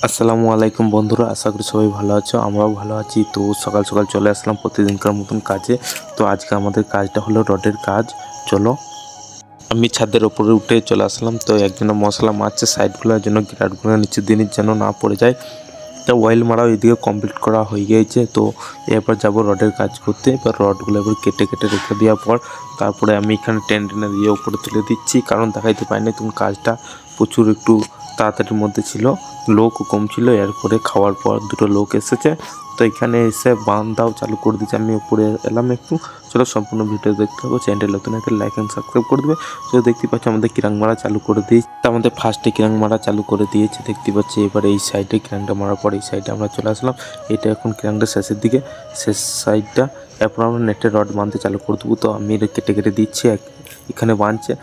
আসসালামু আলাইকুম বন্ধুরা, আশা করি সবাই ভালো আছো। আমরাও ভালো আছি। তো সকাল সকাল চলে আসলাম প্রতিদিনকার মতন কাজে। তো আজকে আমাদের কাজটা হলো রডের কাজ। চলো, আমি ছাদের ওপরে উঠে চলে আসলাম। তো একজনের মশলা মারছে সাইডগুলোর জন্য, গ্রাডগুলো নিচের দিনের যেন না পড়ে যায়। তা অয়েল মারাও এদিকে কমপ্লিট করা হয়ে গিয়েছে। তো এরপর যাব রডের কাজ করতে। এবার রডগুলো এবার কেটে কেটে রেখে দেওয়ার পর তারপরে আমি এখানে টেনে দিয়ে উপরে তুলে দিচ্ছি, কারণ দেখাইতে পাইনি তখন কাজটা প্রচুর একটু তাড়াতাড়ির মধ্যে ছিল, লোকও কম ছিল। এরপরে খাওয়ার পর দুটো লোক এসেছে, তো এখানে এসে বান্ধাও চালু করে দিয়েছে। আমি উপরে এলাম একটু। চলো সম্পূর্ণ ভিডিও দেখতে হবে। চ্যানেলটা নতুন একটা লাইক অ্যান্ড সাবস্ক্রাইব করে দেবে। তো দেখতে পাচ্ছি আমাদের কিরাং মারা চালু করে দিয়েছে। আমাদের ফার্স্টে কিরাং মারা চালু করে দিয়েছে দেখতে পাচ্ছি। এবার এই সাইডে কিরাংটা মারার পর এই সাইডে আমরা চলে আসলাম। এটা এখন কিরাংটা শেষের দিকে, শেষ সাইডটা। এরপর আমরা নেটের রড বাঁধতে চালু করে দেবো। তো আমি এটা কেটে কেটে দিচ্ছি, এখানে বাঁধছে।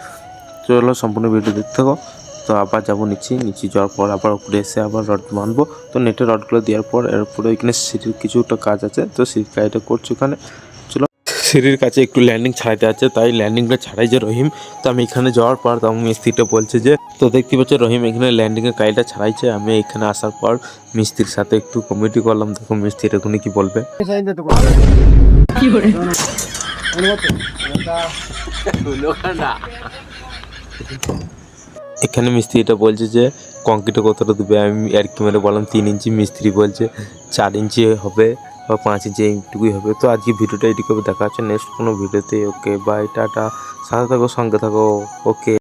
চলো সম্পূর্ণ ভিডিও দেখতে থাকো। তো আবার যাবো নিচে যাওয়ার পর আবার উপরে এসে আবার রড বাঁধবো। তো নেটের রডগুলো দেওয়ার পর এরপরে এখানে সিঁড়ির কিছুটা কাজ আছে, তো সিঁড়ির কাজটা করছি ওখানে। চলো, সিঁড়ির কাছে একটু ল্যান্ডিং ছাড়াইতে আছে, তাই ল্যান্ডিংটা ছাড়াই যে রহিম। তো আমি এখানে যাওয়ার পর তো আমি মিস্ত্রিটা বলছে যে, তো দেখতে পাচ্ছি রহিম এখানে ল্যান্ডিংয়ের কাজটা ছাড়াইছে। আমি এখানে আসার পর মিস্ত্রির সাথে একটু কমিটি করলাম। দেখো মিস্ত্রির এখানে কি বলবে। এখানে মিস্ত্রি এটা বলছে যে কংক্রিটে কতটা দেবে। আমি আর কি মেরে বললাম 3 ইঞ্চি। মিস্ত্রি বলছে 4 ইঞ্চি হবে বা 5 ইঞ্চি, এইটুকুই হবে। তো আজকে ভিডিওটা এটুকু দেখা হচ্ছে নেক্সট কোনো ভিডিওতে। Okay bye, tata. সাথে থাকো, সঙ্গে থাকো। ওকে।